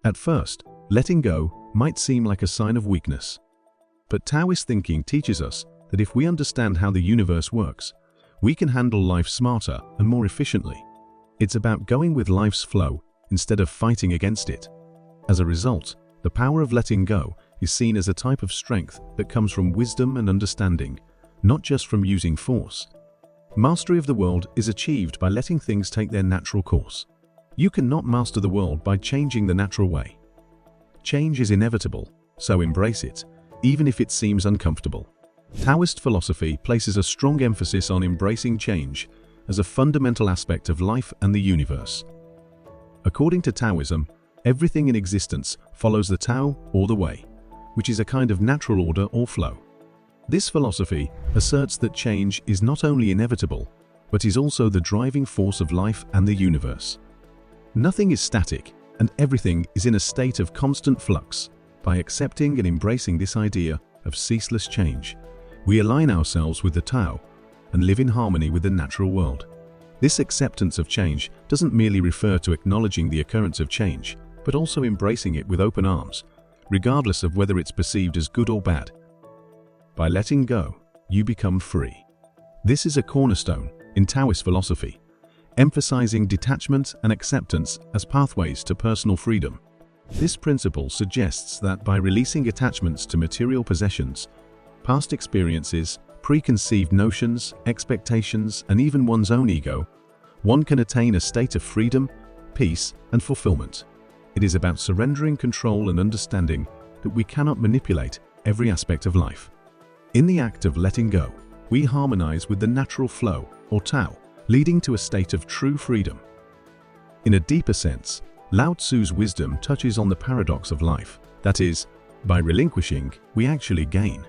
At first, letting go might seem like a sign of weakness. But Taoist thinking teaches us that if we understand how the universe works, we can handle life smarter and more efficiently. It's about going with life's flow instead of fighting against it. As a result, the power of letting go is seen as a type of strength that comes from wisdom and understanding, not just from using force. Mastery of the world is achieved by letting things take their natural course. You cannot master the world by changing the natural way. Change is inevitable, so embrace it, even if it seems uncomfortable. Taoist philosophy places a strong emphasis on embracing change as a fundamental aspect of life and the universe. According to Taoism, everything in existence follows the Tao or the Way, which is a kind of natural order or flow. This philosophy asserts that change is not only inevitable, but is also the driving force of life and the universe. Nothing is static, and everything is in a state of constant flux. By accepting and embracing this idea of ceaseless change, we align ourselves with the Tao and live in harmony with the natural world. This acceptance of change doesn't merely refer to acknowledging the occurrence of change, but also embracing it with open arms, regardless of whether it's perceived as good or bad. By letting go, you become free. This is a cornerstone in Taoist philosophy, emphasizing detachment and acceptance as pathways to personal freedom. This principle suggests that by releasing attachments to material possessions, past experiences, preconceived notions, expectations, and even one's own ego, one can attain a state of freedom, peace, and fulfillment. It is about surrendering control and understanding that we cannot manipulate every aspect of life. In the act of letting go, we harmonize with the natural flow, or Tao, leading to a state of true freedom. In a deeper sense, Lao Tzu's wisdom touches on the paradox of life. That is, by relinquishing, we actually gain.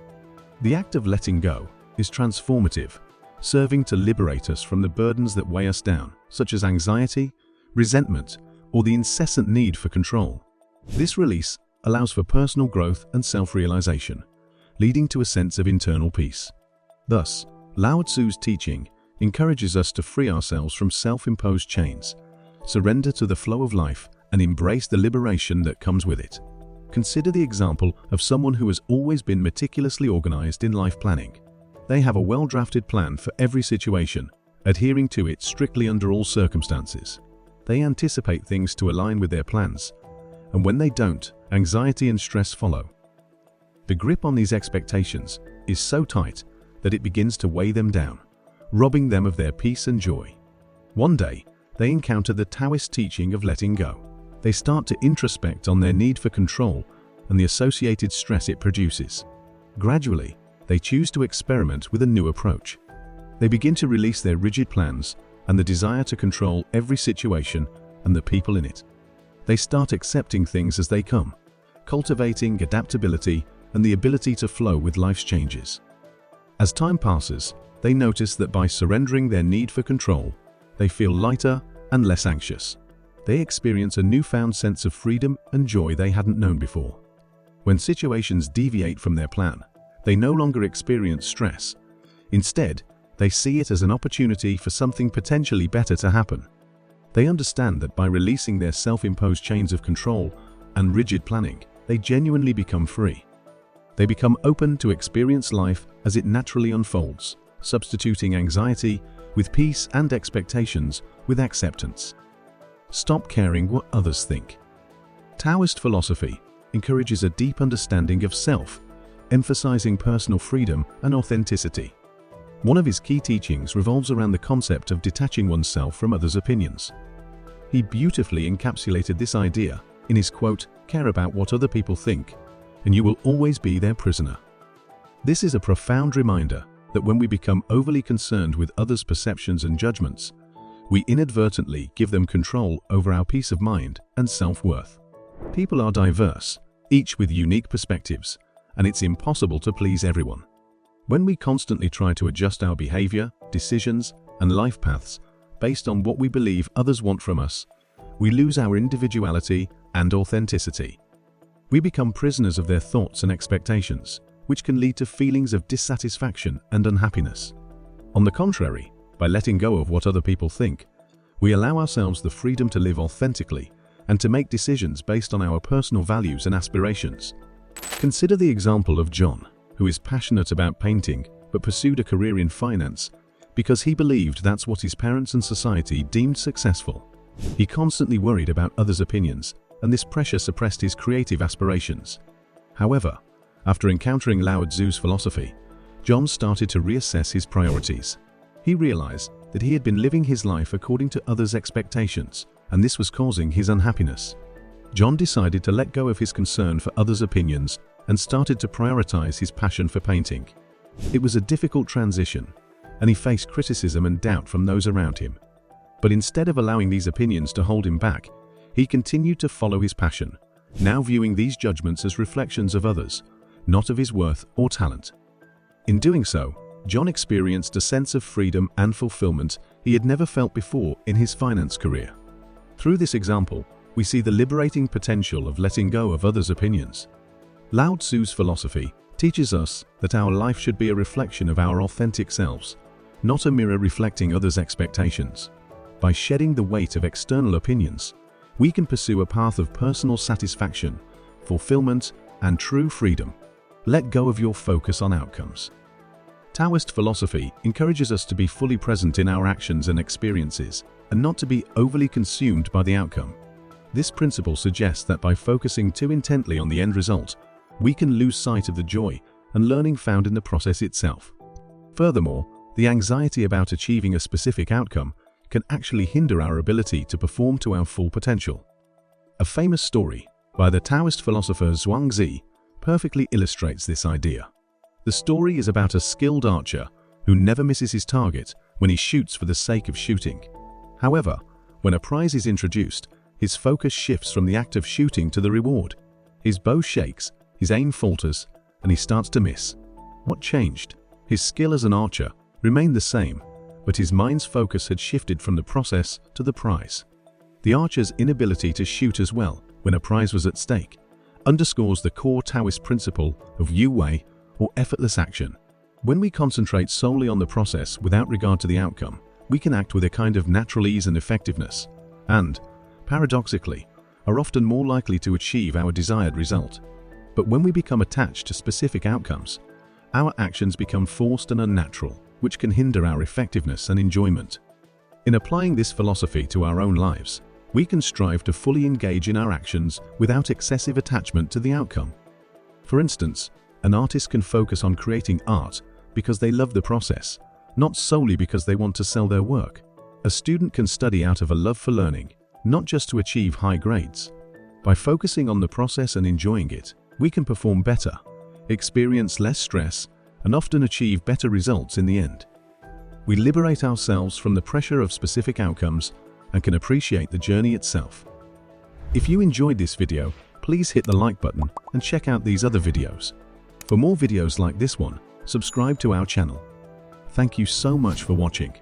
The act of letting go is transformative, serving to liberate us from the burdens that weigh us down, such as anxiety, resentment, or the incessant need for control. This release allows for personal growth and self-realization, leading to a sense of internal peace. Thus, Lao Tzu's teaching encourages us to free ourselves from self-imposed chains, surrender to the flow of life, and embrace the liberation that comes with it. Consider the example of someone who has always been meticulously organized in life planning. They have a well-drafted plan for every situation, adhering to it strictly under all circumstances. They anticipate things to align with their plans, and when they don't, anxiety and stress follow. The grip on these expectations is so tight that it begins to weigh them down, robbing them of their peace and joy. One day, they encounter the Taoist teaching of letting go. They start to introspect on their need for control and the associated stress it produces. Gradually, they choose to experiment with a new approach. They begin to release their rigid plans and the desire to control every situation and the people in it. They start accepting things as they come, cultivating adaptability and the ability to flow with life's changes. As time passes, they notice that by surrendering their need for control, they feel lighter and less anxious. They experience a newfound sense of freedom and joy they hadn't known before. When situations deviate from their plan, they no longer experience stress. Instead, they see it as an opportunity for something potentially better to happen. They understand that by releasing their self-imposed chains of control and rigid planning, they genuinely become free. They become open to experience life as it naturally unfolds, substituting anxiety with peace and expectations with acceptance. Stop caring what others think. Taoist philosophy encourages a deep understanding of self, emphasizing personal freedom and authenticity. One of his key teachings revolves around the concept of detaching oneself from others' opinions. He beautifully encapsulated this idea in his quote, "Care about what other people think, and you will always be their prisoner." This is a profound reminder that when we become overly concerned with others' perceptions and judgments, we inadvertently give them control over our peace of mind and self-worth. People are diverse, each with unique perspectives, and it's impossible to please everyone. When we constantly try to adjust our behavior, decisions, and life paths based on what we believe others want from us, we lose our individuality and authenticity. We become prisoners of their thoughts and expectations, which can lead to feelings of dissatisfaction and unhappiness. On the contrary, by letting go of what other people think, we allow ourselves the freedom to live authentically and to make decisions based on our personal values and aspirations. Consider the example of John, who is passionate about painting but pursued a career in finance because he believed that's what his parents and society deemed successful. He constantly worried about others' opinions, and this pressure suppressed his creative aspirations. However, after encountering Lao Tzu's philosophy, John started to reassess his priorities. He realized that he had been living his life according to others' expectations, and this was causing his unhappiness. John decided to let go of his concern for others' opinions and started to prioritize his passion for painting. It was a difficult transition, and he faced criticism and doubt from those around him. But instead of allowing these opinions to hold him back, he continued to follow his passion, now viewing these judgments as reflections of others, not of his worth or talent. In doing so, John experienced a sense of freedom and fulfillment he had never felt before in his finance career. Through this example, we see the liberating potential of letting go of others' opinions. Lao Tzu's philosophy teaches us that our life should be a reflection of our authentic selves, not a mirror reflecting others' expectations. By shedding the weight of external opinions, we can pursue a path of personal satisfaction, fulfillment, and true freedom. Let go of your focus on outcomes. Taoist philosophy encourages us to be fully present in our actions and experiences, and not to be overly consumed by the outcome. This principle suggests that by focusing too intently on the end result, we can lose sight of the joy and learning found in the process itself. Furthermore, the anxiety about achieving a specific outcome can actually hinder our ability to perform to our full potential. A famous story by the Taoist philosopher Zhuangzi perfectly illustrates this idea. The story is about a skilled archer who never misses his target when he shoots for the sake of shooting. However, when a prize is introduced, his focus shifts from the act of shooting to the reward. His bow shakes, his aim falters, and he starts to miss. What changed? His skill as an archer remained the same, but his mind's focus had shifted from the process to the prize. The archer's inability to shoot as well when a prize was at stake underscores the core Taoist principle of yu wei, or effortless action. When we concentrate solely on the process without regard to the outcome, we can act with a kind of natural ease and effectiveness, and, paradoxically, are often more likely to achieve our desired result. But when we become attached to specific outcomes, our actions become forced and unnatural, which can hinder our effectiveness and enjoyment. In applying this philosophy to our own lives, we can strive to fully engage in our actions without excessive attachment to the outcome. For instance, an artist can focus on creating art because they love the process, not solely because they want to sell their work. A student can study out of a love for learning, not just to achieve high grades. By focusing on the process and enjoying it, we can perform better, experience less stress, and often achieve better results in the end. We liberate ourselves from the pressure of specific outcomes and can appreciate the journey itself. If you enjoyed this video, please hit the like button and check out these other videos. For more videos like this one, subscribe to our channel. Thank you so much for watching.